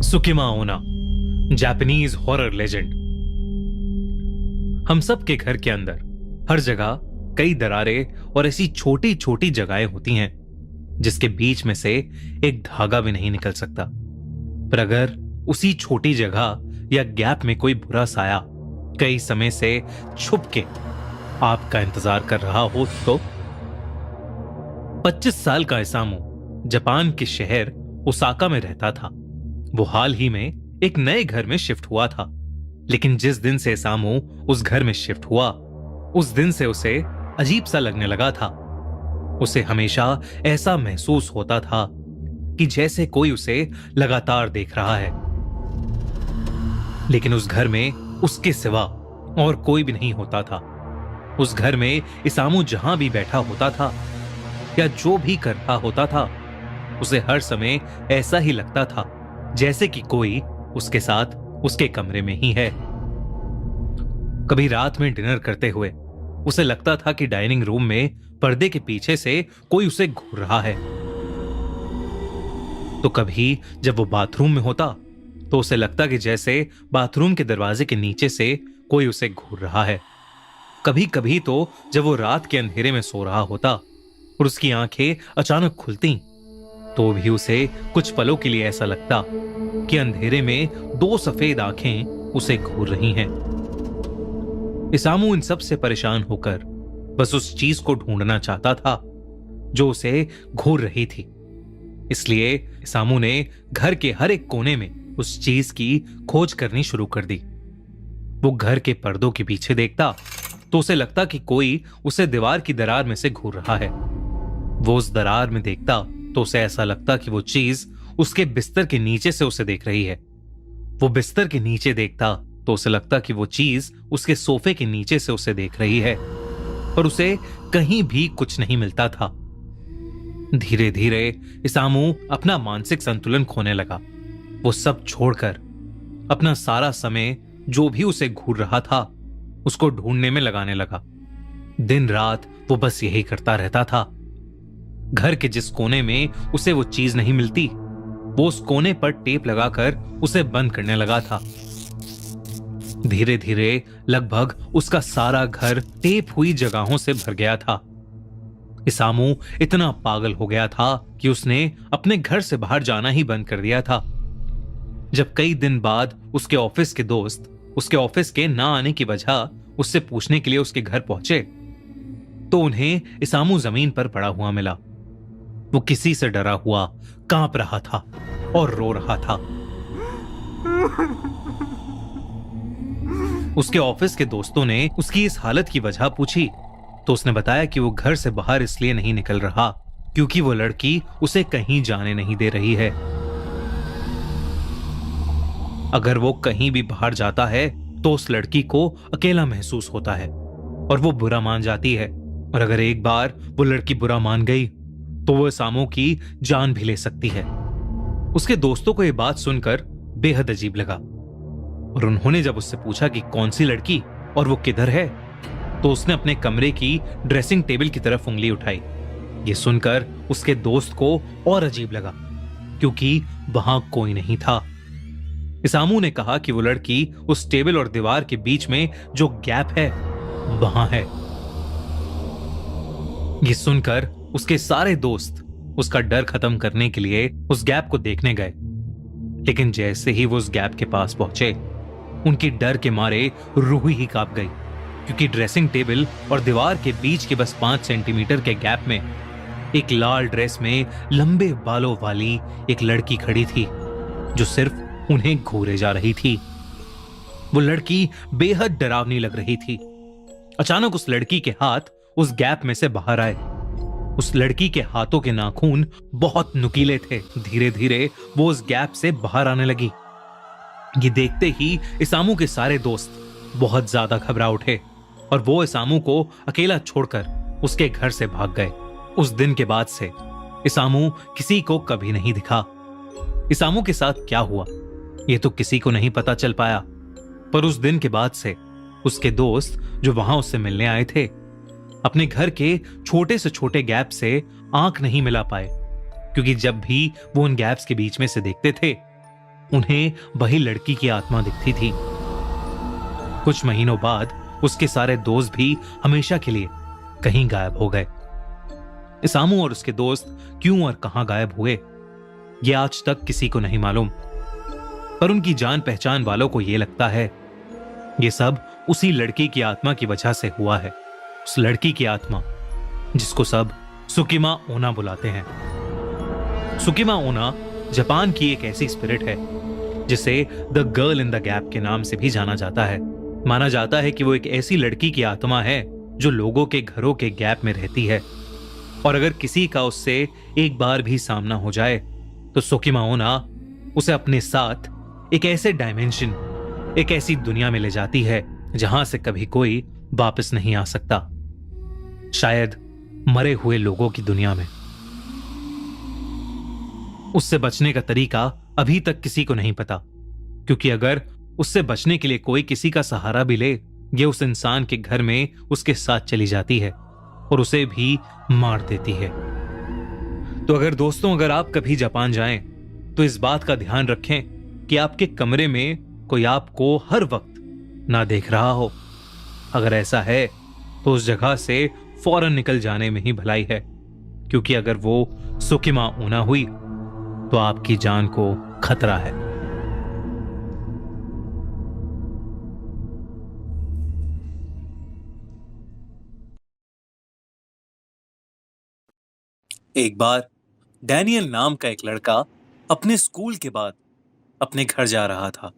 सुकिमा ओना, Japanese horror legend. हम सब के घर के अंदर हर जगह कई दरारें और ऐसी छोटी छोटी जगहें होती हैं जिसके बीच में से एक धागा भी नहीं निकल सकता। पर अगर उसी छोटी जगह या गैप में कोई बुरा साया कई समय से छुप के आपका इंतजार कर रहा हो तो 25 साल का इसामू जापान के शहर ओसाका में रहता था। वो हाल ही में एक नए घर में शिफ्ट हुआ था, लेकिन जिस दिन से इसामू उस घर में शिफ्ट हुआ उस दिन से उसे अजीब सा लगने लगा था। उसे हमेशा ऐसा महसूस होता था कि जैसे कोई उसे लगातार देख रहा है, लेकिन उस घर में उसके सिवा और कोई भी नहीं होता था। उस घर में इसामू जहां भी बैठा होता था या जो भी कर रहा होता था, उसे हर समय ऐसा ही लगता था जैसे कि कोई उसके साथ उसके कमरे में ही है। कभी रात में डिनर करते हुए उसे लगता था कि डाइनिंग रूम में पर्दे के पीछे से कोई उसे घूर रहा है। तो कभी जब वो बाथरूम में होता तो उसे लगता कि जैसे बाथरूम के दरवाजे के नीचे से कोई उसे घूर रहा है। कभी कभी तो जब वो रात के अंधेरे में सो रहा होता और उसकी आंखें अचानक खुलती तो भी उसे कुछ पलों के लिए ऐसा लगता कि अंधेरे में दो सफेद आंखें उसे घूर रही हैं। इसामू इन सब से परेशान होकर बस उस चीज को ढूंढना चाहता था जो उसे घूर रही थी। इसलिए इसामू ने घर के हर एक कोने में उस चीज की खोज करनी शुरू कर दी। वो घर के पर्दों के पीछे देखता तो उसे लगता कि कोई उसे दीवार की दरार में से घूर रहा है। वो उस दरार में देखता तो उसे ऐसा लगता कि वो चीज उसके बिस्तर के नीचे से उसे देख रही है। वो बिस्तर के नीचे देखता तो उसे लगता कि वो चीज उसके सोफे के नीचे से उसे देख रही है, पर उसे कहीं भी कुछ नहीं मिलता था। धीरे धीरे इसामू अपना मानसिक संतुलन खोने लगा। वो सब छोड़कर अपना सारा समय जो भी उसे घूर रहा था उसको ढूंढने में लगाने लगा। दिन रात वो बस यही करता रहता था। घर के जिस कोने में उसे वो चीज नहीं मिलती वो उस कोने पर टेप लगाकर उसे बंद करने लगा था। धीरे धीरे लगभग उसका सारा घर टेप हुई जगहों से भर गया था। इसामू इतना पागल हो गया था कि उसने अपने घर से बाहर जाना ही बंद कर दिया था। जब कई दिन बाद उसके ऑफिस के दोस्त उसके ऑफिस के ना आने की वजह उससे पूछने के लिए उसके घर पहुंचे तो उन्हें इसामू जमीन पर पड़ा हुआ मिला। वो किसी से डरा हुआ कांप रहा था और रो रहा था। उसके ऑफिस के दोस्तों ने उसकी इस हालत की वजह पूछी तो उसने बताया कि वो घर से बाहर इसलिए नहीं निकल रहा क्योंकि वो लड़की उसे कहीं जाने नहीं दे रही है। अगर वो कहीं भी बाहर जाता है तो उस लड़की को अकेला महसूस होता है और वो बुरा मान जाती है, और अगर एक बार वो लड़की बुरा मान गई तो वो इसामू की जान भी ले सकती है। उसके दोस्तों को यह बात सुनकर बेहद अजीब लगा और उन्होंने जब उससे पूछा कि कौन सी लड़की और वो किधर है तो उसने अपने कमरे की ड्रेसिंग टेबल की तरफ उंगली उठाई। ये सुनकर उसके दोस्त को और अजीब लगा क्योंकि वहां कोई नहीं था। इसामू ने कहा कि वो लड़की उस टेबल और दीवार के बीच में जो गैप है वहां है। ये सुनकर उसके सारे दोस्त उसका डर खत्म करने के लिए उस गैप को देखने गए, लेकिन जैसे ही वो उस गैप के पास पहुंचे उनकी डर के मारे रूह ही कांप गई क्योंकि ड्रेसिंग टेबल और दीवार के बीच के बस 5 सेंटीमीटर के गैप में एक लाल ड्रेस में लंबे बालों वाली एक लड़की खड़ी थी जो सिर्फ उन्हें घूरे जा रही थी। वो लड़की बेहद डरावनी लग रही थी। अचानक उस लड़की के हाथ उस गैप में से बाहर आए। उस लड़की के हाथों के नाखून बहुत नुकीले थे। धीरे धीरे वो उस गैप से बाहर आने लगी। ये देखते ही इसामू के सारे दोस्त बहुत ज्यादा घबरा उठे और वो इसामू को अकेला छोड़कर उसके घर से भाग गए। उस दिन के बाद से इसामू किसी को कभी नहीं दिखा। इसामू के साथ क्या हुआ ये तो किसी को नहीं पता चल पाया, पर उस दिन के बाद से उसके दोस्त जो वहां उससे मिलने आए थे अपने घर के छोटे से छोटे गैप से आंख नहीं मिला पाए क्योंकि जब भी वो उन गैप्स के बीच में से देखते थे उन्हें वही लड़की की आत्मा दिखती थी। कुछ महीनों बाद उसके सारे दोस्त भी हमेशा के लिए कहीं गायब हो गए। इसामू और उसके दोस्त क्यों और कहां गायब हुए, ये आज तक किसी को नहीं मालूम, पर उनकी जान पहचान वालों को यह लगता है ये सब उसी लड़की की आत्मा की वजह से हुआ है। उस लड़की की आत्मा जिसको सब सुकिमा ओना बुलाते हैं। सुकिमा ओना जापान की एक ऐसी स्पिरिट है जिसे the girl in the gap के नाम से भी जाना जाता है। माना जाता है कि वो एक ऐसी लड़की की आत्मा है जो लोगों के घरों के गैप में रहती है, और अगर किसी का उससे एक बार भी सामना हो जाए तो सुकिमा ओना उसे अपने साथ एक ऐसे डायमेंशन, एक ऐसी दुनिया में ले जाती है जहां से कभी कोई वापस नहीं आ सकता, शायद मरे हुए लोगों की दुनिया में। उससे बचने का तरीका अभी तक किसी को नहीं पता, क्योंकि अगर उससे बचने के लिए कोई किसी का सहारा भी ले, ये उस इंसान के घर में उसके साथ चली जाती है और उसे भी मार देती है। तो अगर दोस्तों, अगर आप कभी जापान जाएं तो इस बात का ध्यान रखें कि आपके कमरे में कोई आपको हर वक्त ना देख रहा हो। अगर ऐसा है तो उस जगह से फौरन निकल जाने में ही भलाई है, क्योंकि अगर वो सुकिमा ओना हुई तो आपकी जान को खतरा है। एक बार डैनियल नाम का एक लड़का अपने स्कूल के बाद अपने घर जा रहा था।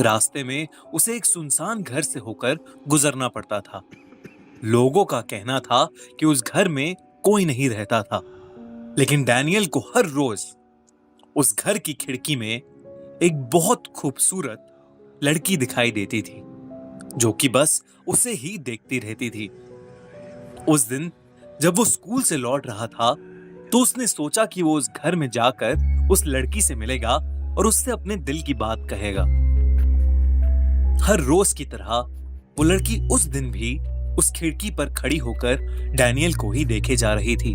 रास्ते में उसे एक सुनसान घर से होकर गुजरना पड़ता था। लोगों का कहना था कि उस घर में कोई नहीं रहता था, लेकिन डैनियल को हर रोज उस घर की खिड़की में एक बहुत खूबसूरत लड़की दिखाई देती थी, जो कि बस उसे ही देखती रहती थी। उस दिन जब वो स्कूल से लौट रहा था तो उसने सोचा कि वो उस घर में जाकर उस लड़की से मिलेगा और उससे अपने दिल की बात कहेगा। हर रोज की तरह वो लड़की उस दिन भी उस खिड़की पर खड़ी होकर डैनियल को ही देखे जा रही थी।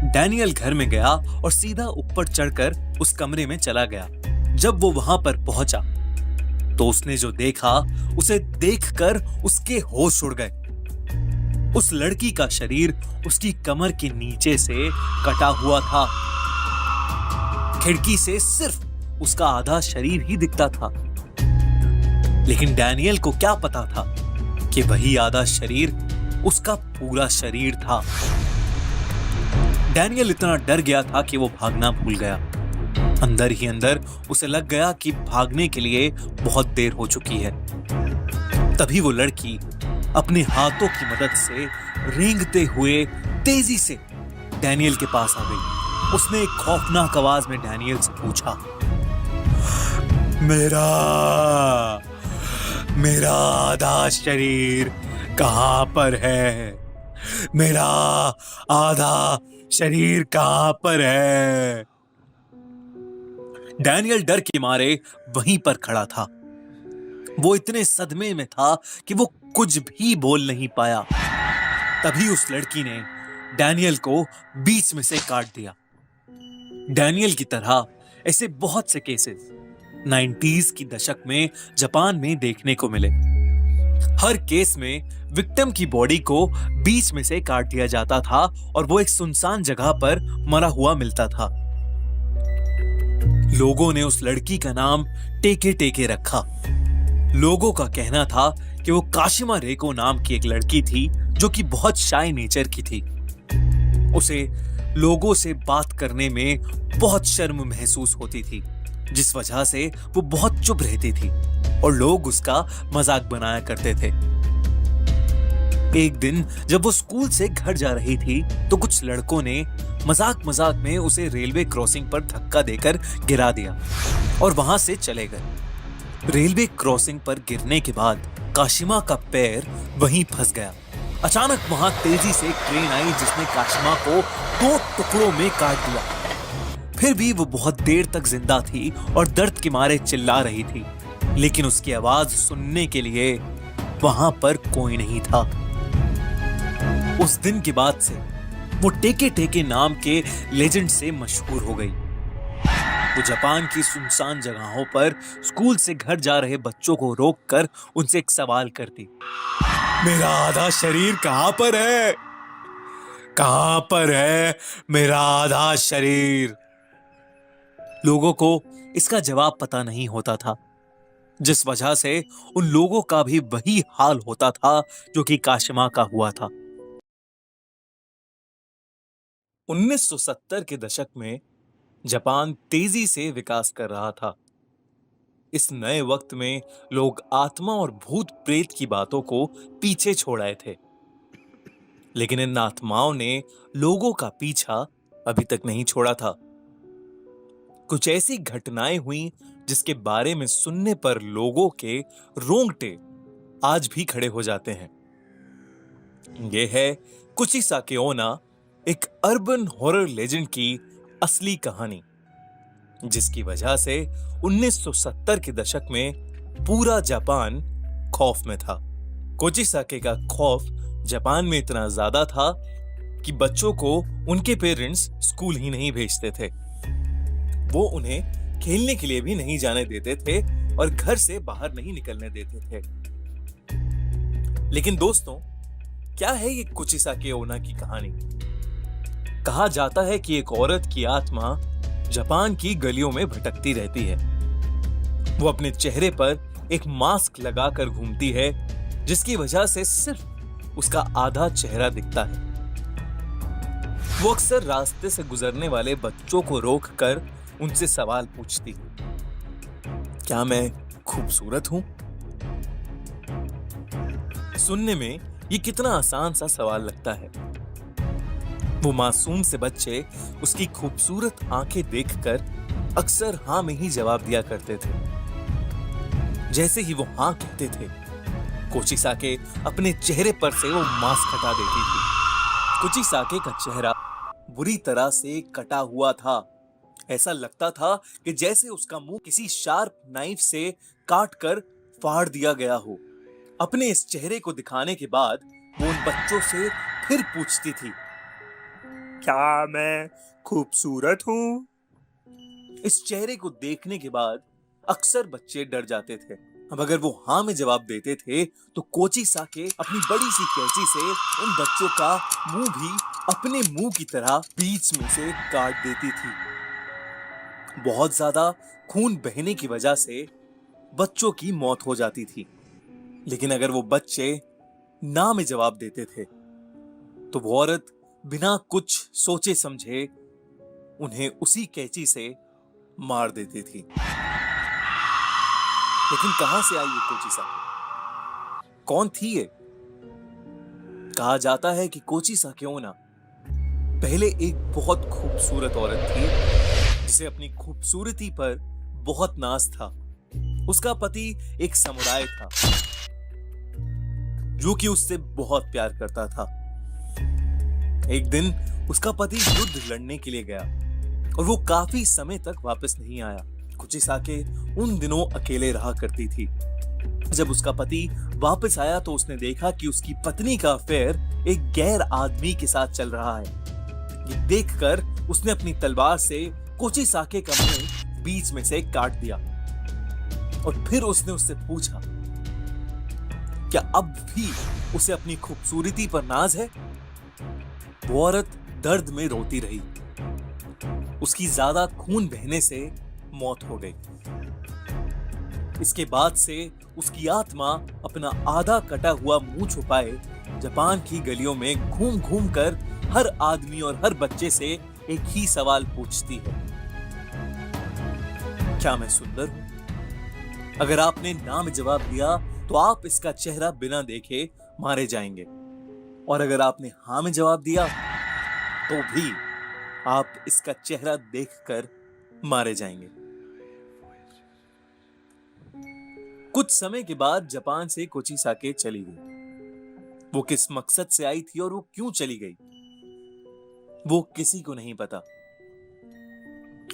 डैनियल घर में गया और सीधा ऊपर चढ़कर उस कमरे में चला गया। जब वो वहां पर पहुंचा तो उसने जो देखा, उसे देखकर उसके होश उड़ गए। उस लड़की का शरीर उसकी कमर के नीचे से कटा हुआ था। खिड़की से सिर्फ उसका आधा शरीर ही दिखता था, लेकिन डैनियल को क्या पता था कि वही आधा शरीर उसका पूरा शरीर था। डैनियल इतना डर गया था कि वो भागना भूल गया। अंदर ही अंदर उसे लग गया कि भागने के लिए बहुत देर हो चुकी है। तभी वो लड़की अपने हाथों की मदद से रेंगते हुए तेजी से डैनियल के पास आ गई। उसने एक खौफनाक आवाज में डैनियल से पूछा, मेरा आधा शरीर कहां पर है? मेरा आधा शरीर कहां पर है? डैनियल डर के मारे वहीं पर खड़ा था। वो इतने सदमे में था कि वो कुछ भी बोल नहीं पाया। तभी उस लड़की ने डैनियल को बीच में से काट दिया। डैनियल की तरह ऐसे बहुत से केसेस 90s की दशक में जापान में देखने को मिले। हर केस में विक्टिम की बॉडी को बीच में से काट दिया जाता था और वो एक सुनसान जगह पर मरा हुआ मिलता था। लोगों ने उस लड़की का नाम टेके टेके रखा। लोगों का कहना था कि वो काशिमा रेको नाम की एक लड़की थी जो कि बहुत शाय नेचर की थी। उसे लोगों से बात करने में बहुत शर्म महसूस होती थी, जिस वजह से वो बहुत चुप रहती थी और लोग उसका मजाक बनाया करते थे। एक दिन जब वो स्कूल से घर जा रही थी तो कुछ लड़कों ने मजाक मजाक में उसे रेलवे क्रॉसिंग पर धक्का देकर गिरा दिया और वहां से चले गए। रेलवे क्रॉसिंग पर गिरने के बाद काशिमा का पैर वहीं फंस गया। अचानक वहां तेजी से एक ट्रेन आई जिसने काशिमा को 2 टुकड़ों में काट दिया। फिर भी वो बहुत देर तक जिंदा थी और दर्द के मारे चिल्ला रही थी, लेकिन उसकी आवाज सुनने के लिए वहां पर कोई नहीं था। उस दिन के बाद से वो टेके टेके नाम के लेजेंड से मशहूर हो गई। वो जापान की सुनसान जगहों पर स्कूल से घर जा रहे बच्चों को रोककर उनसे एक सवाल करती। मेरा आधा शरीर कहां पर है? कहां पर है मेरा आधा शरीर? लोगों को इसका जवाब पता नहीं होता था, जिस वजह से उन लोगों का भी वही हाल होता था जो कि काशिमा का हुआ था। 1970 के दशक में जापान तेजी से विकास कर रहा था। इस नए वक्त में लोग आत्मा और भूत प्रेत की बातों को पीछे छोड़ आए थे, लेकिन इन आत्माओं ने लोगों का पीछा अभी तक नहीं छोड़ा था। कुछ ऐसी घटनाएं हुई जिसके बारे में सुनने पर लोगों के रोंगटे आज भी खड़े हो जाते हैं। यह है कुचिसाके ओना, एक अर्बन हॉरर लेजेंड की असली कहानी, जिसकी वजह से 1970 के दशक में पूरा जापान खौफ में था। कोचिसाके का खौफ जापान में इतना ज्यादा था कि बच्चों को उनके पेरेंट्स स्कूल ही नहीं भेजते थे। वो उन्हें खेलने के लिए भी नहीं जाने देते थे और घर से बाहर नहीं निकलने देते थे। लेकिन दोस्तों, क्या है ये कुचिसाके ओना की कहानी? कहा जाता है कि एक औरत की आत्मा जापान की गलियों में भटकती रहती है। वो अपने चेहरे पर एक मास्क लगाकर घूमती है, जिसकी वजह से सिर्फ उसका आधा चेहरा दिखता है। वो अक्सर रास्ते से गुजरने वाले बच्चों को रोककर उनसे सवाल पूछती है, क्या मैं खूबसूरत हूं? सुनने में ये कितना आसान सा सवाल लगता है। वो मासूम से बच्चे उसकी खूबसूरत आंखें देखकर अक्सर हां में ही जवाब दिया करते थे। जैसे ही वो हां कहते थे, कोचिसाके अपने चेहरे पर से वो मास्क हटा देती थी। कोचिसाके का चेहरा बुरी तरह से कटा हुआ था। ऐसा लगता था कि जैसे उसका मुंह किसी शार्प नाइफ से काटकर फाड़ दिया गया हो। अपने इस चेहरे को दिखाने के बाद वो उन बच्चों से फिर पूछती थी, क्या मैं खूबसूरत हूं? इस चेहरे को देखने के बाद अक्सर बच्चे डर जाते थे। अब अगर वो हाँ में जवाब देते थे तो कोचिसाके अपनी बड़ी सी कैंची से उन बच्चों का मुंह भी अपने मुंह की तरह बीच में से काट देती थी। बहुत ज्यादा खून बहने की वजह से बच्चों की मौत हो जाती थी। लेकिन अगर वो बच्चे ना में जवाब देते थे तो वो औरत बिना कुछ सोचे समझे उन्हें उसी कैंची से मार देती थी। लेकिन कहां से आई ये कोचिसाके? कौन थी ये? कहा जाता है कि कोचिसाके ओना पहले एक बहुत खूबसूरत औरत थी, जिसे अपनी खूबसूरती पर बहुत नाज था। उसका पति एक समुराय था जो कि उससे बहुत प्यार करता था। एक दिन उसका पति युद्ध लड़ने के लिए गया और वो काफी समय तक वापस नहीं आया। कुचिसाके उन दिनों अकेले रहा करती थी। जब उसका पति वापस आया तो उसने देखा कि उसकी पत्नी का अफेयर एक गैर आदमी के साथ चल रहा है। ये देखकर उसने अपनी तलवार से कुचिसाके का मुंह बीच में से काट दिया और फिर उसने उससे पूछा, क्या अब भी उसे अपनी खूबसूरती पर नाज है? वो औरत दर्द में रोती रही। उसकी ज्यादा खून बहने से मौत हो गई। इसके बाद से उसकी आत्मा अपना आधा कटा हुआ मुंह छुपाए जापान की गलियों में घूम घूम कर हर आदमी और हर बच्चे से एक ही सवाल पूछती है, क्या मैं सुंदर हूं? अगर आपने ना में जवाब दिया तो आप इसका चेहरा बिना देखे मारे जाएंगे, और अगर आपने हाँ में जवाब दिया तो भी आप इसका चेहरा देखकर मारे जाएंगे। कुछ समय के बाद जापान से कोचिसाके चली गई। वो किस मकसद से आई थी और वो क्यों चली गई, वो किसी को नहीं पता।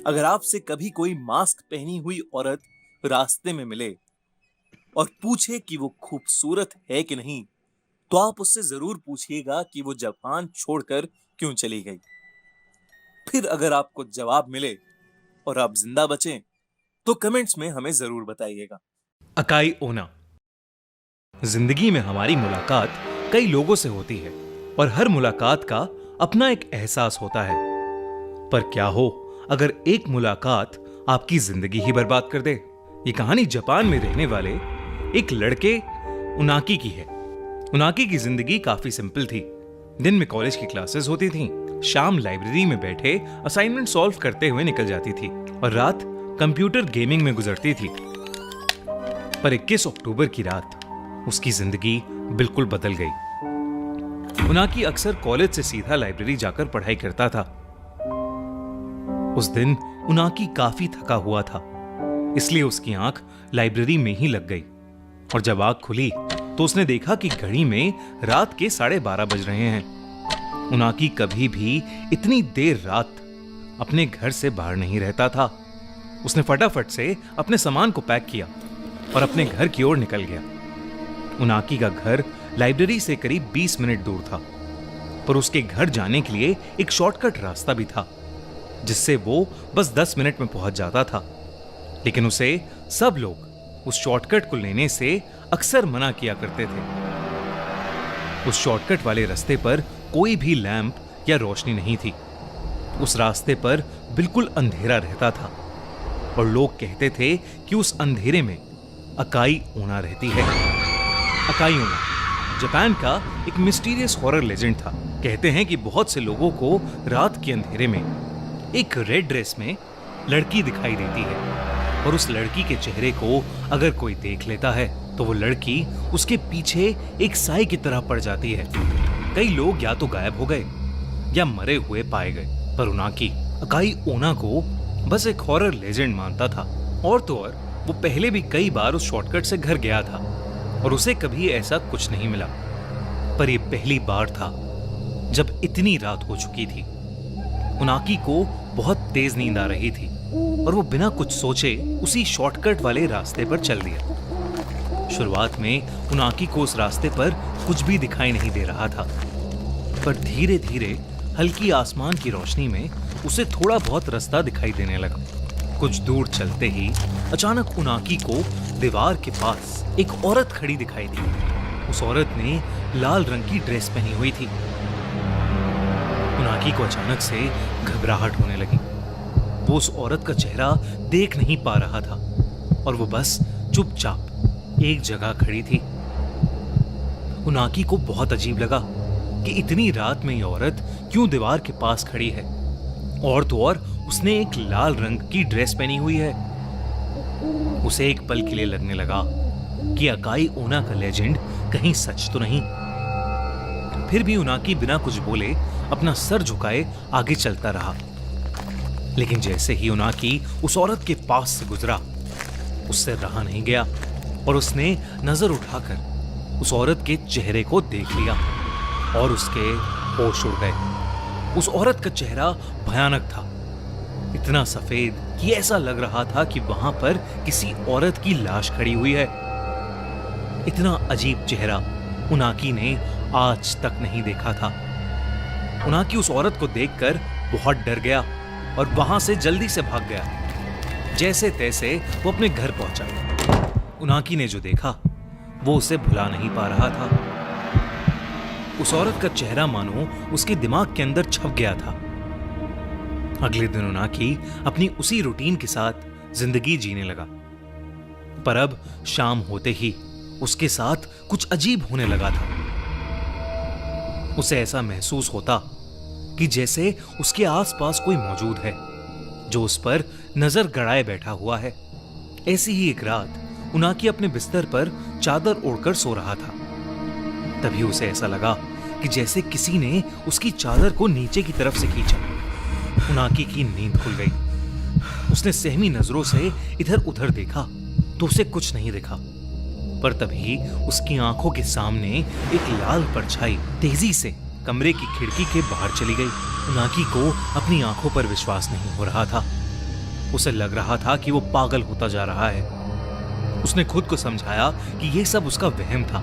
अगर आपसे कभी कोई मास्क पहनी हुई औरत रास्ते में मिले और पूछे कि वो खूबसूरत है कि नहीं, तो आप उससे जरूर पूछिएगा कि वो जापान छोड़कर क्यों चली गई। फिर अगर आपको जवाब मिले और आप जिंदा बचे तो कमेंट्स में हमें जरूर बताइएगा। अकाई ओना। जिंदगी में हमारी मुलाकात कई लोगों से होती है और हर मुलाकात का अपना एक एहसास होता है। पर क्या हो अगर एक मुलाकात आपकी जिंदगी ही बर्बाद कर दे। ये कहानी जापान में रहने वाले एक लड़के उनाकी की है। उनाकी की जिंदगी काफी सिंपल थी। दिन में कॉलेज की क्लासेस होती थीं, शाम लाइब्रेरी में बैठे असाइनमेंट सॉल्व करते हुए निकल जाती थी और रात कंप्यूटर गेमिंग में गुजरती थी। पर 21 अक्टूबर की रात उसकी जिंदगी बिल्कुल बदल गई। उनाकी अक्सर कॉलेज से सीधा लाइब्रेरी जाकर पढ़ाई करता था। उस दिन उनाकी काफी थका हुआ था, इसलिए उसकी आंख लाइब्रेरी में ही लग गई और जब आंख खुली तो उसने देखा कि घड़ी में रात के 12:30 बज रहे हैं। उनाकी कभी भी इतनी देर रात अपने घर से बाहर नहीं रहता था। उसने फटाफट से अपने सामान को पैक किया और अपने घर की ओर निकल गया। उनाकी का घर लाइब्रेरी से करीब 20 मिनट दूर था, पर उसके घर जाने के लिए एक शॉर्टकट रास्ता भी था जिससे वो बस 10 मिनट में पहुंच जाता था। लेकिन उसे सब लोग उस शॉर्टकट को लेने से अक्सर मना किया करते थे। उस शॉर्टकट वाले रास्ते पर कोई भी लैंप या रोशनी नहीं थी। उस रास्ते पर बिल्कुल अंधेरा रहता था और लोग कहते थे कि उस अंधेरे में अकाई ओना रहती है। अकाई ओना जापान का एक मिस्टीरियस हॉरर लेजेंड था। कहते हैं कि बहुत से लोगों को रात के अंधेरे में एक रेड ड्रेस में लड़की दिखाई देती है और उस लड़की के चेहरे को अगर कोई देख लेता है तो वो लड़की उसके पीछे एक साई की तरह पड़ जाती है। कई लोग या तो गायब हो गए या मरे हुए पाए गए, पर उनाकी अकाई ओना को बस एक हॉरर लेजेंड मानता था। और तो और वो पहले भी कई बार उस शॉर्टकट से घर गया था और उसे कभी ऐसा कुछ नहीं मिला। पर ये पहली बार था जब इतनी रात हो चुकी थी। उनाकी को बहुत तेज नींद आ रही थी और वो बिना कुछ सोचे उसी शॉर्टकट वाले रास्ते पर चल दिया। शुरुआत में उनाकी को उस रास्ते पर कुछ भी दिखाई नहीं दे रहा था, पर धीरे धीरे हल्की आसमान की रोशनी में उसे थोड़ा बहुत रास्ता दिखाई देने लगा। कुछ दूर चलते ही अचानक उनाकी को दीवार के पास एक औरत खड़ी दिखाई दी। उस औरत ने लाल रंग की ड्रेस पहनी हुई थी। उनाकी को अचानक से घबराहट होने लगी। वो उस औरत का चेहरा देख नहीं पा रहा था और वो बस चुपचाप एक जगह खड़ी थी। उनाकी को बहुत अजीब लगा कि इतनी रात में ये औरत क्यों दीवार के पास खड़ी है, और तो और उसने एक लाल रंग की ड्रेस पहनी हुई है। उसे एक पल के लिए लगने लगा कि अकाई ओना का लेजेंड कहीं सच तो नहीं। फिर भी उनाकी बिना कुछ बोले अपना सर झुकाए आगे चलता रहा। लेकिन जैसे ही उनाकी उस औरत के पास से गुजरा, उससे रहा नहीं गया और उसने नजर उठाकर उस औरत के चेहरे को देख लिया और उसके होश उड़ गए। उस औरत का चेहरा भयानक था, इतना सफेद कि ऐसा लग रहा था कि वहां पर किसी औरत की लाश खड़ी हुई है। इतना अजीब चेहरा उनाकी ने आज तक नहीं देखा था। उनाकी उस औरत को देखकर बहुत डर गया और वहां से जल्दी से भाग गया। जैसे तैसे वो अपने घर पहुंचा। उनाकी ने जो देखा वो उसे भुला नहीं पा रहा था। उस औरत का चेहरा मानो उसके दिमाग के अंदर छप गया था। अगले दिन उनाकी अपनी उसी रूटीन के साथ जिंदगी जीने लगा, पर अब शाम होते ही उसके साथ कुछ अजीब होने लगा था। उसे ऐसा महसूस होता कि जैसे उसके आसपास कोई मौजूद है जो उस पर नजर गड़ाए बैठा हुआ है। ऐसी ही एक रात उनाकी अपने बिस्तर पर चादर ओढ़कर सो रहा था। तभी उसे ऐसा लगा कि जैसे किसी ने उसकी चादर को नीचे की तरफ से खींचा। उनाकी की नींद खुल गई। उसने सहमी नजरों से इधर उधर देखा तो उसे कुछ नहीं दिखा, पर तभी उसकी आंखों के सामने एक लाल परछाई तेजी से कमरे की खिड़की के बाहर चली गई। उनाकी को अपनी आंखों पर विश्वास नहीं हो रहा था। उसे लग रहा था कि वो पागल होता जा रहा है। उसने खुद को समझाया कि यह सब उसका वहम था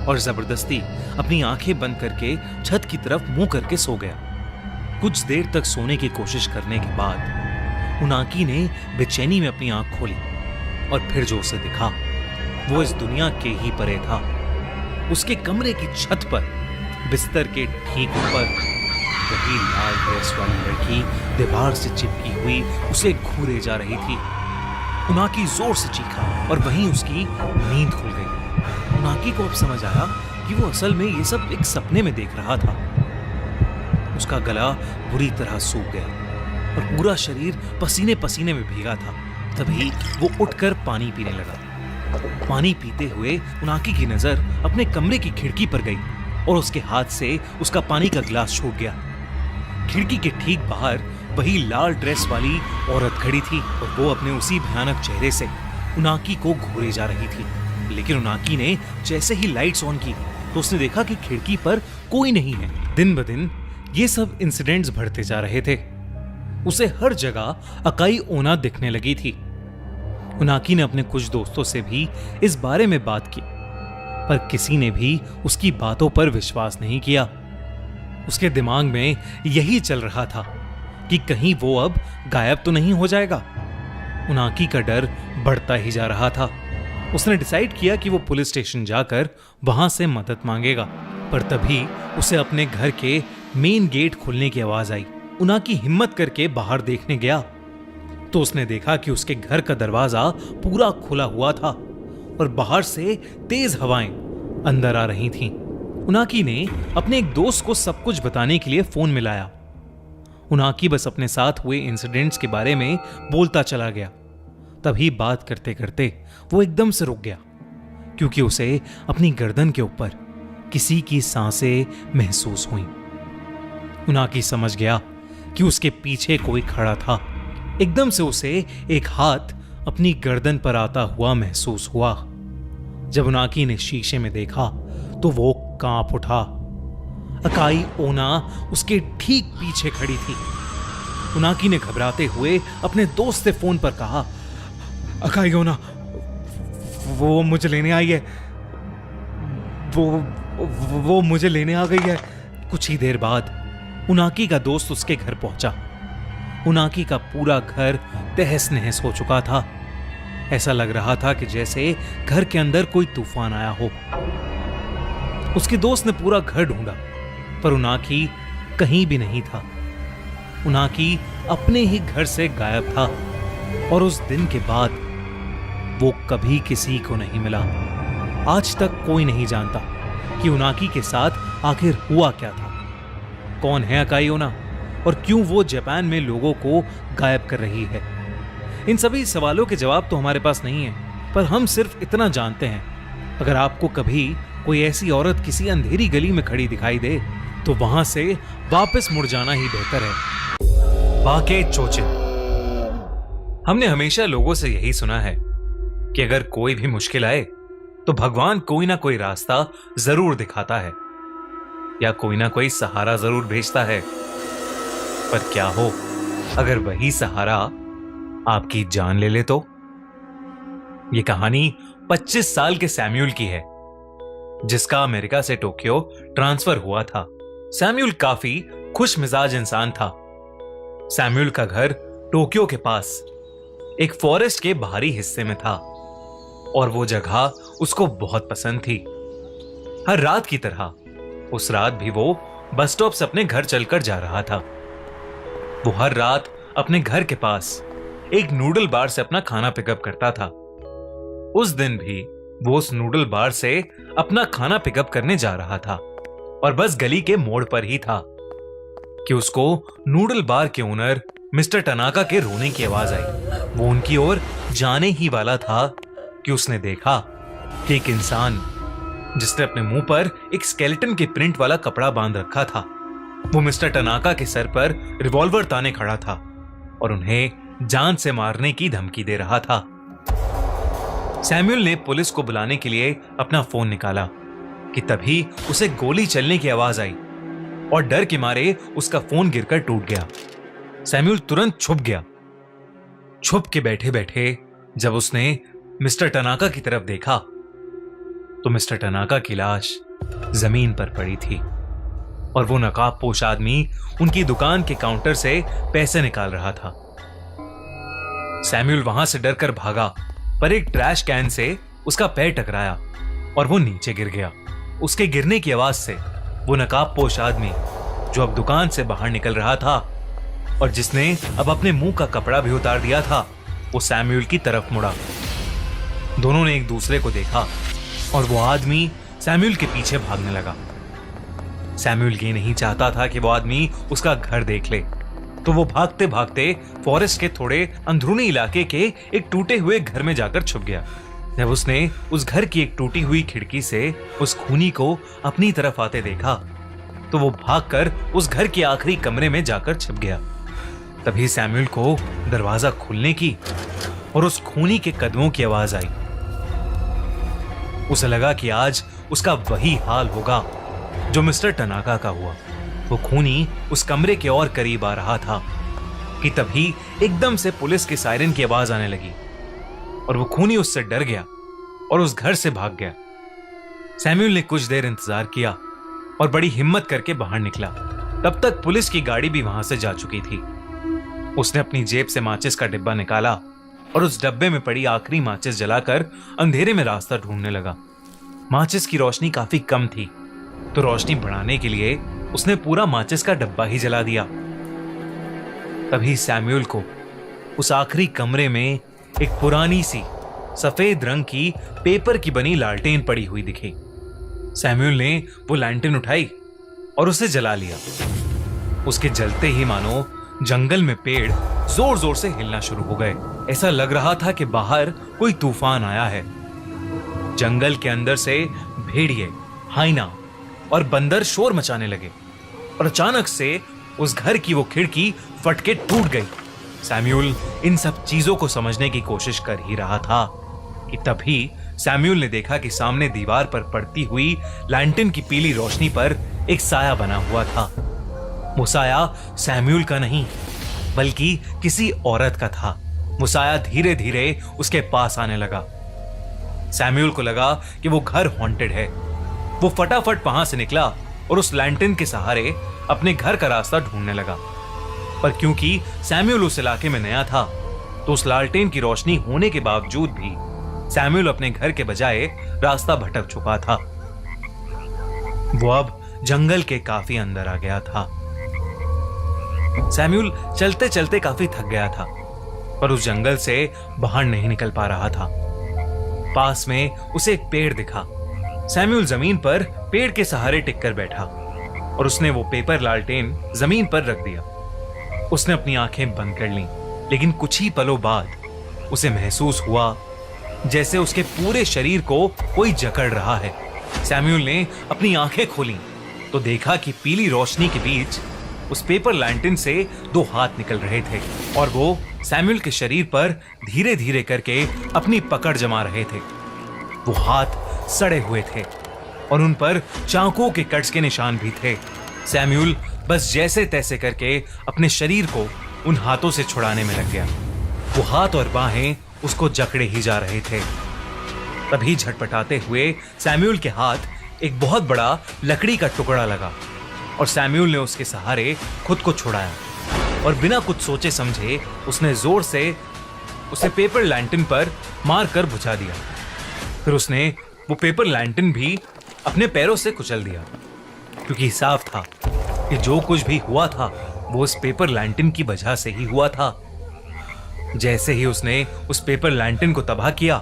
और जबरदस्ती अपनी आंखें बंद करके छत की तरफ मुंह करके सो गया। कुछ देर तक सोने की कोशिश करने के बाद उनाकी ने बेचैनी में अपनी आंख खोली और फिर जो उसे दिखा वो इस दुनिया के ही परे था। उसके कमरे की छत पर बिस्तर के ठीक ऊपर वही लाल ड्रेस वाली लड़की दीवार से चिपकी हुई उसे घूरे जा रही थी। उनाकी जोर से चीखा और वहीं उसकी नींद खुल गई। उनाकी को अब समझ आया कि वो असल में ये सब एक सपने में देख रहा था। उसका गला बुरी तरह सूख गया और पूरा शरीर पसीने पसीने में भीगा था। तभी वो उठकर पानी पीने लगा। पानी पीते हुए उनाकी की नजर अपने कमरे की खिड़की पर गई और उसके हाथ से उसका पानी का गिलास छूट गया। खिड़की के ठीक बाहर वही लाल ड्रेस वाली औरत खड़ी थी और वो अपने उसी भयानक चेहरे से उनाकी को घूरे जा रही थी। लेकिन उनाकी ने जैसे ही लाइट्स ऑन की तो उसने देखा कि खिड़की पर कोई नहीं है। दिन ब दिन ये सब इंसिडेंट्स बढ़ते जा रहे थे। उसे हर जगह अकाई ओना दिखने लगी थी। उनाकी ने अपने कुछ दोस्तों से भी इस बारे में बात की, पर किसी ने भी उसकी बातों पर विश्वास नहीं किया। उसके दिमाग में यही चल रहा था कि कहीं वो अब गायब तो नहीं हो जाएगा। उनाकी का डर बढ़ता ही जा रहा था। उसने डिसाइड किया कि वो पुलिस स्टेशन जाकर वहां से मदद मांगेगा, पर तभी उसे अपने घर के मेन गेट खुलने की आवाज आई। उनाकी हिम्मत करके बाहर देखने गया तो उसने देखा कि उसके घर का दरवाजा पूरा खुला हुआ था और बाहर से तेज हवाएं अंदर आ रही थीं। उनाकी ने अपने एक दोस्त को सब कुछ बताने के लिए फोन मिलाया। उनाकी बस अपने साथ हुए इंसिडेंट्स के बारे में बोलता चला गया। तभी बात करते करते वो एकदम से रुक गया, क्योंकि उसे अपनी गर्दन के ऊपर किसी की सांसें महसूस हुई। उनाकी समझ गया कि उसके पीछे कोई खड़ा था। एकदम से उसे एक हाथ अपनी गर्दन पर आता हुआ महसूस हुआ। जब उनाकी ने शीशे में देखा तो वो कांप उठा। अकाई ओना उसके ठीक पीछे खड़ी थी। उनाकी ने घबराते हुए अपने दोस्त से फोन पर कहा, अकाई ओना, वो मुझे लेने आई है। वो मुझे लेने आ गई है। कुछ ही देर बाद उनाकी का दोस्त उसके घर पहुंचा। उनाकी का पूरा घर तहस नहस हो चुका था। ऐसा लग रहा था कि जैसे घर के अंदर कोई तूफान आया हो। उसके दोस्त ने पूरा घर ढूंढा, पर उनाकी कहीं भी नहीं था। उनाकी अपने ही घर से गायब था और उस दिन के बाद वो कभी किसी को नहीं मिला। आज तक कोई नहीं जानता कि उनाकी के साथ आखिर हुआ क्या था। कौन है अकाई ओना और क्यों वो जापान में लोगों को गायब कर रही है? इन सभी सवालों के जवाब तो हमारे पास नहीं है, पर हम सिर्फ इतना जानते हैं, अगर आपको कभी कोई ऐसी औरत किसी अंधेरी गली में खड़ी दिखाई दे तो वहां से वापस मुड़ जाना ही बेहतर है। बाके चोचे। हमने हमेशा लोगों से यही सुना है कि अगर कोई भी मुश्किल आए तो भगवान कोई ना कोई रास्ता जरूर दिखाता है या कोई ना कोई सहारा जरूर भेजता है। पर क्या हो अगर वही सहारा आपकी जान ले ले तो? यह कहानी 25 साल के सैम्यूल की है, जिसका अमेरिका से टोक्यो ट्रांसफर हुआ था। सैम्यूल काफी खुश मिजाज इंसान था। सैम्यूल का घर टोक्यो के पास एक फॉरेस्ट के बाहरी हिस्से में था और वो जगह उसको बहुत पसंद थी। हर रात की तरह उस रात भी वो बस स्टॉप से अपने घर चलकर जा रहा था। वो हर रात अपने घर के पास एक नूडल बार से अपना खाना पिकअप करता था। उस दिन भी वो उस नूडल बार से अपना खाना पिकअप करने जा रहा था और बस गली के मोड़ पर ही था कि उसको नूडल बार के ओनर मिस्टर टनाका के रोने की आवाज आई। वो उनकी ओर जाने ही वाला था कि उसने देखा कि एक इंसान जिसने अपने मुंह पर एक स्केलेटन के प्रिंट वाला कपड़ा बांध रखा था, वो मिस्टर टनाका के सर पर रिवॉल्वर ताने खड़ा था और उन्हें जान से मारने की धमकी दे रहा था। सैम्यूल ने पुलिस को बुलाने के लिए अपना फोन निकाला कि तभी उसे गोली चलने की आवाज आई और डर के मारे उसका फोन गिरकर टूट गया। सैम्यूल तुरंत छुप गया। छुप के बैठे बैठे जब उसने मिस्टर टनाका की तरफ देखा तो मिस्टर टनाका की लाश जमीन पर पड़ी थी और वो नकाब पोश आदमी उनकी दुकान के काउंटर से पैसे निकाल रहा था। सैम्यूल वहां से डरकर भागा, पर एक ट्रैश कैन से उसका पैर टकराया और वो नीचे गिर गया। उसके गिरने की आवाज से वो नकाबपोश आदमी, जो अब दुकान से बाहर निकल रहा था और जिसने अब अपने मुंह का कपड़ा भी उतार दिया था, वो सैम्यूल की तरफ मुड़ा। दोनों ने एक दूसरे को देखा और वो आदमी सैम्यूल के पीछे भागने लगा। सैम्यूल ये नहीं चाहता था कि वो आदमी उसका घर देख ले, तो वो भागते भागते फॉरेस्ट के थोड़े अंदरूनी इलाके के एक टूटे हुए घर में जाकर छुप गया। जब उसने उस घर की एक टूटी हुई खिड़की से उस खूनी को अपनी तरफ आते देखा, तो वो भागकर उस घर के आखिरी कमरे में जाकर छिप गया। तभी सैम्यूल को दरवाजा खुलने की और उस खूनी के कदमों की आवाज आई। उसे लगा कि आज उसका वही हाल होगा जो मिस्टर टनाका का हुआ। वो खूनी उस कमरे के और करीब आ रहा था कि तभी एकदम से पुलिस के सायरन की आवाज आने लगी और वो खूनी उससे डर गया और उस घर से भाग गया। सैम्यूल ने कुछ देर इंतजार किया और बड़ी हिम्मत करके बाहर निकला। तब तक पुलिस की गाड़ी भी वहां से जा चुकी थी। उसने अपनी जेब से माचिस का डिब्बा निकाला और उस डब्बे में पड़ी आखिरी माचिस जलाकर अंधेरे में रास्ता ढूंढने लगा। माचिस की रोशनी काफी कम थी, तो रोशनी बढ़ाने के लिए उसने पूरा माचिस का डब्बा ही जला दिया। तभी सैम्यूल को उस आखिरी कमरे में एक पुरानी सी सफेद रंग की पेपर की बनी लालटेन पड़ी हुई दिखी। सैम्यूल ने वो लैंटर्न उठाई और उसे जला लिया। उसके जलते ही मानो जंगल में पेड़ जोर जोर से हिलना शुरू हो गए। ऐसा लग रहा था कि बाहर कोई तूफान आया है। जंगल के अंदर से भेड़िए, हाइना और बंदर शोर मचाने लगे और अचानक से उस घर की वो खिड़की फट के टूट गई। सैम्यूल इन सब चीजों को समझने की कोशिश कर ही रहा था कि तभी सैम्यूल ने देखा कि सामने दीवार पर पड़ती हुई लैंटर्न की पीली रोशनी पर एक साया बना हुआ था। वो साया सैम्यूल का नहीं बल्कि किसी औरत का था। वो साया धीरे धीरे उसके पास आने लगा। सैम्यूल को लगा कि वो घर हॉन्टेड है। वो फटाफट वहां से निकला और उस लैंटर्न के सहारे अपने घर का रास्ता ढूंढने लगा। पर क्योंकि सैम्यूल उस इलाके में नया था, तो उस लालटेन की रोशनी होने के बावजूद भी सैम्यूल अपने घर के बजाय रास्ता भटक चुका था। वो अब जंगल के काफी अंदर आ गया था। सैम्यूल चलते चलते काफी थक गया था, पर उस जंगल से बाहर नहीं निकल पा रहा था। पास में उसे एक पेड़ दिखा। सैम्यूल जमीन पर पेड़ के सहारे टिककर बैठा और उसने वो पेपर लालटेन जमीन पर रख दिया। उसने अपनी आंखें बंद कर लीं, लेकिन कुछ ही पलों बाद उसे महसूस हुआ जैसे उसके पूरे शरीर को कोई जकड़ रहा है। सैम्यूल ने अपनी आंखें खोली तो देखा कि पीली रोशनी के बीच उस पेपर लैंटर्न से दो हाथ निकल रहे थे और वो सैम्यूल के शरीर पर धीरे धीरे करके अपनी पकड़ जमा रहे थे। वो हाथ सड़े हुए थे और उन पर चाकुओं के कट्स के निशान भी थे। सैम्यूल बस जैसे तैसे करके अपने शरीर को उन हाथों से छुड़ाने में लग गया। वो हाथ और बाहें उसको जकड़े ही जा रहे थे। तभी झटपटाते हुए सैम्यूल के हाथ एक बहुत बड़ा लकड़ी का टुकड़ा लगा और सैम्यूल ने उसके सहारे खुद को छुड़ाया और बिना कुछ सोचे समझे उसने जोर से उसे पेपर लैंटर्न पर मारकर बुझा दिया। फिर उसने वो पेपर लैंटर्न भी अपने पैरों से कुचल दिया, क्योंकि साफ था कि जो कुछ भी हुआ था वो उस पेपर लैंटर्न की वजह से ही हुआ था। जैसे ही उसने उस पेपर लैंटर्न को तबाह किया,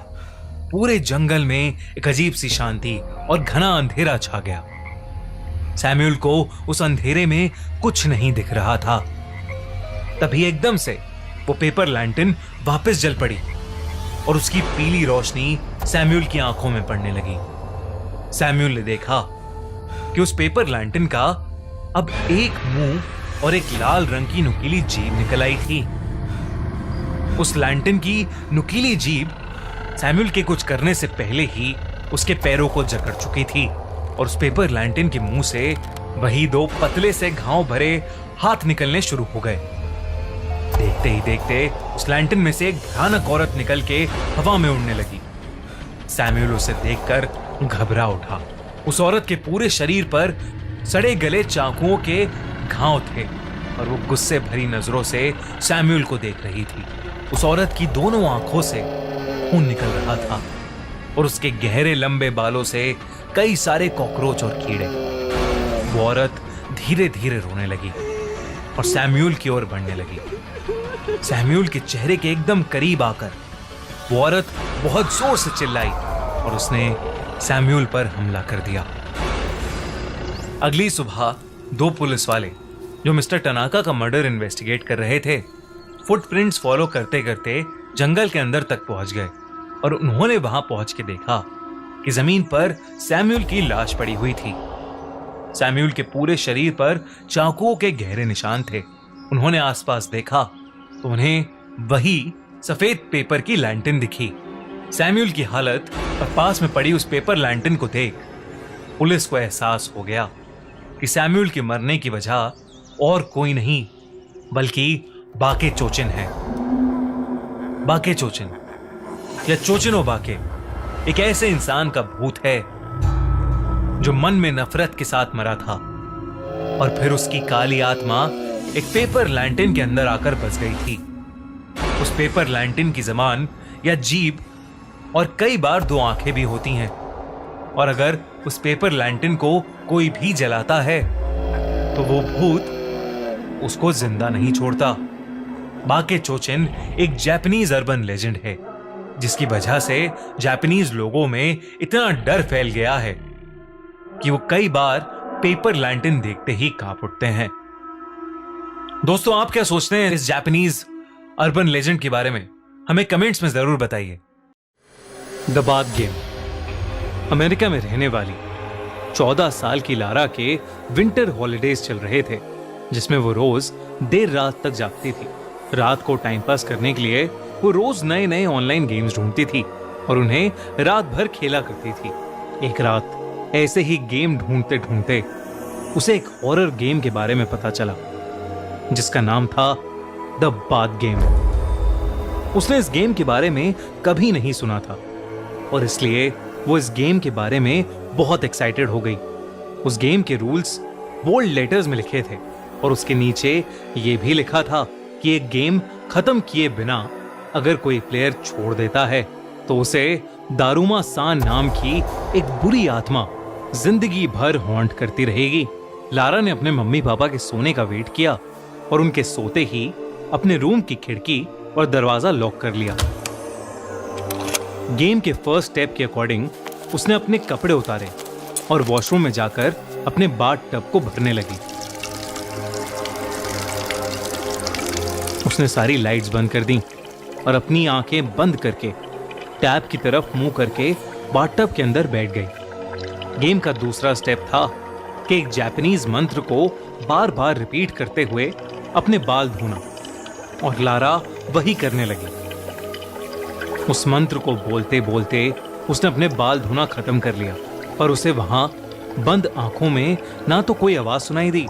पूरे जंगल में एक अजीब सी शांति और घना अंधेरा छा गया। सैम्यूल को उस अंधेरे में कुछ नहीं दिख रहा था। तभी एकदम से वो पेपर लैंटर्न वापस जल पड़ी और उसकी पीली रोशनी सैम्यूल की आंखों में पड़ने लगी। सैम्यूल ने देखा कि उस पेपर लैंटर्न का अब एक मुंह और एक लाल रंग की नुकीली जीभ निकल आई थी। उस लैंटर्न की नुकीली जीभ सैम्यूल के कुछ करने से पहले ही उसके पैरों को जकड़ चुकी थी और उस पेपर लैंटर्न के मुंह से वही दो पतले से घाव भरे हाथ निकलने शुरू हो गए। देखते ही देखते उस लैंटर्न में से एक भयानक औरत निकल के हवा में उड़ने लगी। सैम्यूल उसे देखकर घबरा उठा। उस औरत के पूरे शरीर पर सड़े गले चाकुओं के घाव थे और वो गुस्से भरी नजरों से सैम्यूल को देख रही थी। उस औरत की दोनों आंखों से खून निकल रहा था और उसके गहरे लंबे बालों से कई सारे कॉकरोच और कीड़े। वो औरत धीरे धीरे रोने लगी और सैम्यूल की ओर बढ़ने लगी। सैम्यूल के चेहरे के एकदम करीब आकर वो औरत बहुत जोर से चिल्लाई और उसने सैम्यूल पर हमला कर दिया। अगली सुबह दो पुलिस वाले जो मिस्टर टनाका का मर्डर इन्वेस्टिगेट कर रहे थे, फुटप्रिंट्स फॉलो करते करते जंगल के अंदर तक पहुंच गए और उन्होंने वहां पहुंच के देखा कि जमीन पर सैम्यूल की लाश पड़ी हुई थी। सैम्यूल के पूरे शरीर पर चाकुओं के गहरे निशान थे। उन्होंने आसपास देखा तो उन्हें वही सफेद पेपर की लैंटर्न दिखी। सैम्यूल की हालत और पास में पड़ी उस पेपर लैंटर्न को देख पुलिस को एहसास हो गया कि सैम्यूल के मरने की वजह और कोई नहीं बल्कि बाके चोचिन है। बाके चोचिन या चोचिनो बाके एक ऐसे इंसान का भूत है जो मन में नफरत के साथ मरा था और फिर उसकी काली आत्मा एक पेपर लैंटर्न के अंदर आकर बस गई थी। उस पेपर लैंटर्न की जबान या जीभ और कई बार दो आंखें भी होती हैं और अगर उस पेपर लैंटर्न को कोई भी जलाता है तो वो भूत उसको जिंदा नहीं छोड़ता। बाके चोचिन एक जापानीज अर्बन लेजेंड है जिसकी वजह से जापानीज लोगों में इतना डर फैल गया है कि वो कई बार पेपर लैंटर्न देखते ही कांप उठते हैं। दोस्तों, आप क्या सोचते हैं इस जापानीज अर्बन लेजेंड के बारे में? हमें कमेंट्स में जरूर बताइए। The bath game. अमेरिका में रहने वाली 14 साल की लारा के विंटर हॉलिडेज चल रहे थे जिसमें वो रोज देर रात तक जागती थी। रात को टाइम पास करने के लिए वो रोज नए नए ऑनलाइन गेम्स ढूंढती थी और उन्हें रात भर खेला करती थी। एक रात ऐसे ही गेम ढूंढते ढूंढते उसे एक हॉरर गेम के बारे में पता चला जिसका नाम था द बाथ गेम। उसने इस गेम के बारे में कभी नहीं सुना था और इसलिए वो इस गेम के बारे में बहुत एक्साइटेड हो गई। उस गेम के रूल्स बोल्ड लेटर्स में लिखे थे और उसके नीचे ये भी लिखा था कि एक गेम खत्म किए बिना अगर कोई प्लेयर छोड़ देता है तो उसे दारुमा सान नाम की एक बुरी आत्मा जिंदगी भर हॉन्ट करती रहेगी। लारा ने अपने मम्मी पापा के सोने का वेट किया और उनके सोते ही अपने रूम की खिड़की और दरवाजा लॉक कर लिया। गेम के फर्स्ट स्टेप के अकॉर्डिंग उसने अपने कपड़े उतारे और वॉशरूम में जाकर अपने बाथ टब को भरने लगी। उसने सारी लाइट्स बंद कर दी और अपनी आंखें बंद करके टैप की तरफ मुंह करके बाथटब के अंदर बैठ गई। गेम का दूसरा स्टेप था कि एक जापानीज मंत्र को बार बार रिपीट करते हुए अपने बाल धोना और लारा वही करने लगी। उस मंत्र को बोलते बोलते उसने अपने बाल धोना खत्म कर लिया पर उसे वहां बंद आंखों में ना तो कोई आवाज सुनाई दी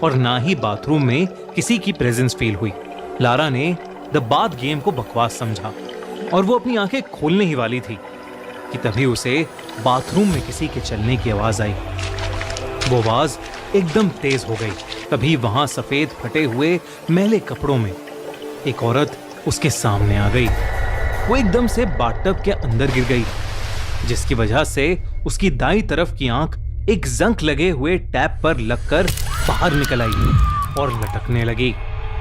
और ना ही बाथरूम में किसी की प्रेजेंस फील हुई। लारा ने द बाथ गेम को बकवास समझा और वो अपनी आंखें खोलने ही वाली थी कि तभी उसे बाथरूम में किसी के चलने की आवाज आई। वो आवाज एकदम तेज हो गई। तभी वहां सफेद फटे हुए मैले कपड़ों में एक औरत उसके सामने आ गई। वो एकदम से बाथटब के अंदर गिर गई जिसकी वजह से उसकी दाईं तरफ की आंख एक जंक लगे हुए टैप पर लगकर बाहर निकल आई और लटकने लगी।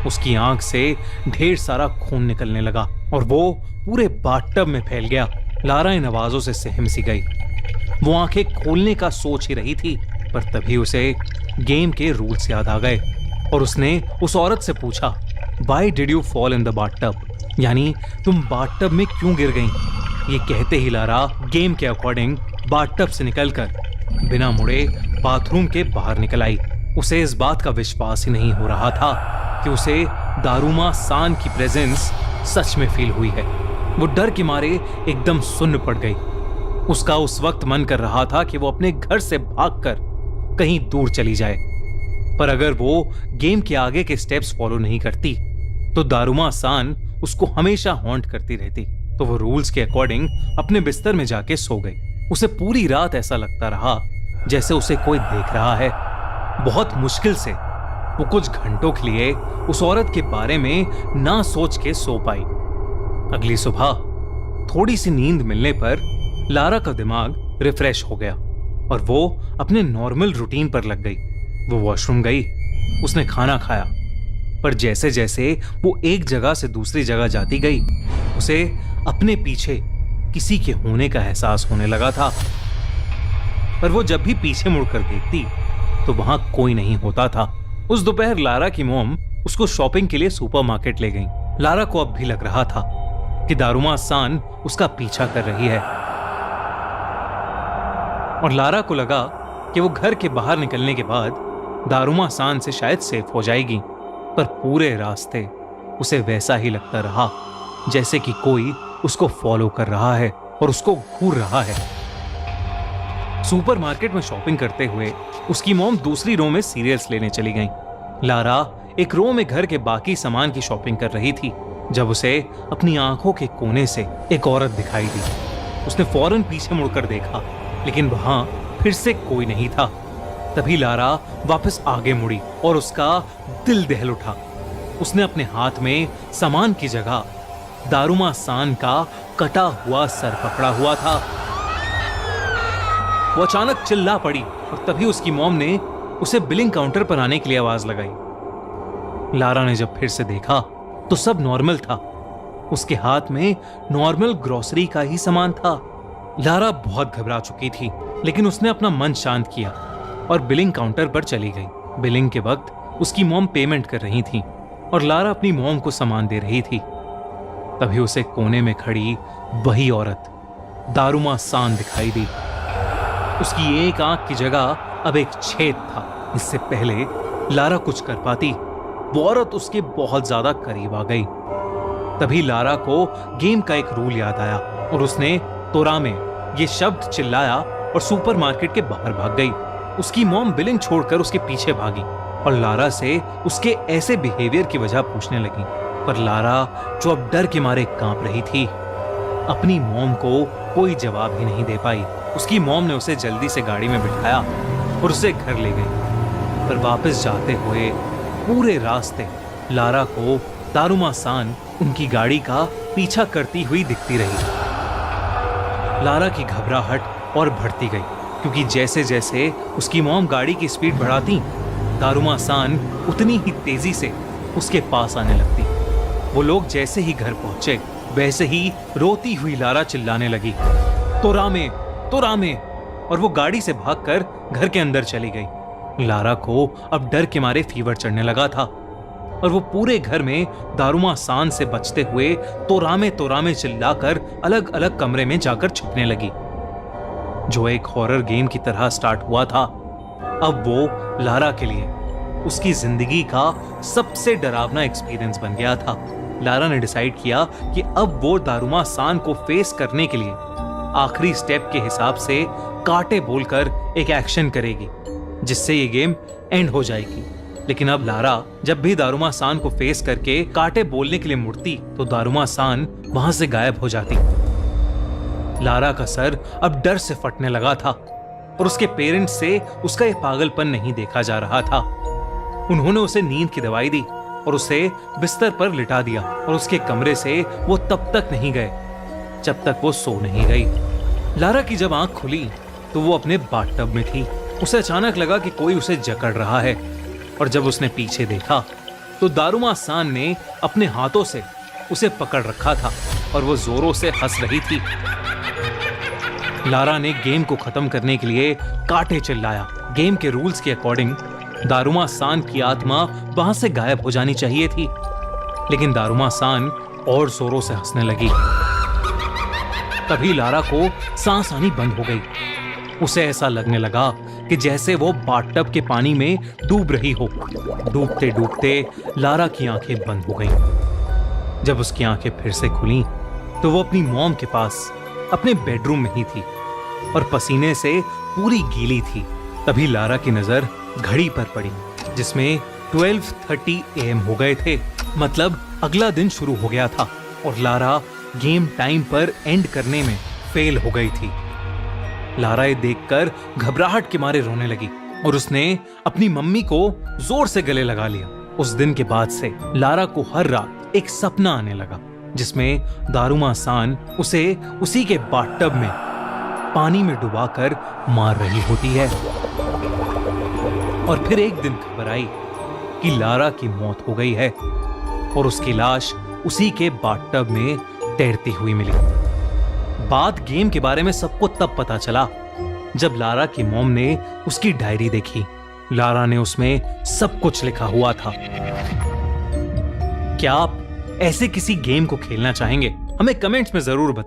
उसकी आंख से ढेर सारा खून निकलने लगा और वो पूरे बाथटब में फैल गया। लारा इन आवाजों से सहम सी गई। वो आंखें खोलने का सोच ही रही थी पर तभी उसे गेम के रूल्स याद आ गए और उसने उस औरत से पूछा, Why did you fall in the bathtub? यानी तुम बाथटब में क्यों गिर गई? ये कहते ही लारा गेम के अकॉर्डिंग बाथटब से निकलकर बिना मुड़े बाथरूम के बाहर निकल आई। उसे इस बात का विश्वास ही नहीं हो रहा था कि उसे दारुमा सान की प्रेजेंस सच में फील हुई है। वो डर के मारे एकदम सुन्न पड़ गई। उसका उस वक्त मन कर रहा था कि वो अपने घर से भागकर कहीं दूर चली जाए, पर अगर वो गेम के आगे के स्टेप्स फॉलो नहीं करती तो दारुमा सान उसको हमेशा हॉन्ट करती रहती। तो वो रूल्स के अकॉर्डिंग अपने बिस्तर में जाके सो गई। उसे पूरी रात ऐसा लगता रहा जैसे उसे कोई देख रहा है। बहुत मुश्किल से वो कुछ घंटों के लिए उस औरत के बारे में ना सोच के सो पाई। अगली सुबह थोड़ी सी नींद मिलने पर लारा का दिमाग रिफ्रेश हो गया और वो अपने नॉर्मल रूटीन पर लग गई। वो वॉशरूम गई, उसने खाना खाया, पर जैसे जैसे वो एक जगह से दूसरी जगह जाती गई उसे अपने पीछे किसी के होने का एहसास होने लगा था। पर वो जब भी पीछे मुड़कर देखती तो वहां कोई नहीं होता था। उस दोपहर लारा की मॉम उसको शॉपिंग के लिए सुपरमार्केट ले गई। लारा को अब भी लग रहा था कि दारुमा सान उसका पीछा कर रही है और लारा को लगा कि वो घर के बाहर निकलने के बाद दारुमा सान से शायद सेफ हो जाएगी। पर पूरे रास्ते उसे वैसा ही लगता रहा जैसे कि कोई उसको फॉलो कर रहा है और उसको घूर रहा है। सुपरमार्केट में शॉपिंग करते हुए उसकी मॉम दूसरी रो में सीरियल्स लेने चली गई। लारा एक रो में घर के बाकी सामान की शॉपिंग कर रही थी जब उसे अपनी आंखों के कोने से एक औरत दिखाई दी। उसने फौरन पीछे मुड़कर देखा, लेकिन वहां फिर से कोई नहीं था। तभी लारा वापस आगे मुड़ी और उसका दिल दहल उठा। उसने अपने हाथ में सामान की जगह दारुमा सान का कटा हुआ सर पकड़ा हुआ था। वो अचानक चिल्ला पड़ी और तभी उसकी मॉम ने उसे बिलिंग काउंटर पर आने के लिए आवाज लगाई। लारा ने जब फिर से देखा तो सब नॉर्मल था। उसके हाथ में नॉर्मल ग्रोसरी का ही सामान था। लारा बहुत घबरा चुकी थी, लेकिन उसने अपना मन शांत किया और बिलिंग काउंटर पर चली गई। बिलिंग के वक्त उसकी मॉम पेमेंट कर रही थी और लारा अपनी मॉम को सामान दे रही थी। तभी उसे कोने में खड़ी वही औरत दारुमा सान दिखाई दी। उसकी एक आंख की जगह अब एक छेद था। इससे पहले लारा कुछ कर पाती, वो औरत उसके बहुत ज्यादा करीब आ गई। तभी लारा को गेम का एक रूल याद आया और उसने तोरामे ये शब्द चिल्लाया और सुपरमार्केट के बाहर भाग गई। उसकी मॉम बिलिंग छोड़कर उसके पीछे भागी और लारा से उसके ऐसे बिहेवियर की वजह पूछने लगी। पर लारा, जो अब डर के मारे कांप रही थी, अपनी मॉम को कोई जवाब ही नहीं दे पाई। उसकी मॉम ने उसे जल्दी से गाड़ी में बिठाया और उसे घर ले गई। पर वापस जाते हुए पूरे रास्ते लारा को दारुमा सान उनकी गाड़ी का पीछा करती हुई दिखती रही। लारा की घबराहट और बढ़ती गई, क्योंकि जैसे जैसे उसकी मॉम गाड़ी की स्पीड बढ़ाती, दारुमा सान उतनी ही तेजी से उसके पास आने लगती। वो लोग जैसे ही घर पहुंचे, वैसे ही रोती हुई लारा चिल्लाने लगी, तोरामे तोरामे, और वो गाड़ी से भागकर घर के अंदर चली गई। लारा को अब डर के मारे फीवर चढ़ने लगा था और वो पूरे घर में दारुमा सान से बचते हुए तोरामे तोरामे चिल्लाकर अलग अलग कमरे में जाकर छुपने लगी। जो एक हॉरर गेम की तरह स्टार्ट हुआ था, अब वो लारा के लिए उसकी जिंदगी का सबसे डरावना एक्सपीरियंस बन गया था। लारा ने डिसाइड किया कि अब वो दारुमा सान को फेस करने के लिए आखिरी स्टेप के हिसाब से काटे बोलकर एक एक्शन करेगी, जिससे ये गेम एंड हो जाएगी। लेकिन अब लारा जब भी दारुमा सान को फेस करके काटे बोलने के लिए मुड़ती तो दारुमा सान वहां से गायब हो जाती। लारा का सर अब डर से फटने लगा था और उसके पेरेंट्स से उसका यह पागलपन नहीं देखा जा रहा था। उन्होंने उसे नींद की दवाई दी और उसे बिस्तर पर लिटा दिया और उसके कमरे से वो तब तक नहीं गए जब तक वो सो नहीं गई। लारा की जब आंख खुली तो वो अपने बाथटब में थी। उसे अचानक लगा कि कोई उसे जकड़ रहा है और जब उसने पीछे देखा तो दारुमा सान ने अपने हाथों से उसे पकड़ रखा था और वो जोरों से हंस रही थी। लारा ने गेम को खत्म करने के लिए काटे चिल्लाया। गेम के रूल्स के अकॉर्डिंग दारुमा सान की आत्मा वहां से गायब हो जानी चाहिए थी, लेकिन दारुमा सान और जोरों से हंसने लगी। तभी लारा को सांस आनी बंद हो गई। उसे ऐसा लगने लगा कि जैसे वो बाथटब के पानी में डूब रही हो। डूबते डूबते लारा की आंखें बंद हो गईं। जब उसकी आंखें फिर से खुलीं तो वो अपनी मॉम के पास अपने बेडरूम में ही थी और पसीने से पूरी गीली थी। तभी लारा की नजर घड़ी पर पड़ी, जिसमें 12:30 AM हो गए थे। मतलब अगला दिन शुरू हो गया था और लारा गेम टाइम पर एंड करने में फेल हो गई थी। लारा ये देखकर घबराहट के मारे रोने लगी और उसने अपनी मम्मी को जोर से गले लगा लिया। उस दिन के बाद से लारा को हर रात एक सपना आने लगा जिसमें दारुमा सान उसे उसी के बाथटब में पानी में डुबाकर मार रही होती है। और फिर एक दिन खबर आई कि लारा की मौत हो गई है और उसकी लाश उसी के बाथटब में तैरती हुई मिली। बात गेम के बारे में सबको तब पता चला जब लारा की मॉम ने उसकी डायरी देखी। लारा ने उसमें सब कुछ लिखा हुआ था। क्या आप ऐसे किसी गेम को खेलना चाहेंगे? हमें कमेंट्स में जरूर बताएं।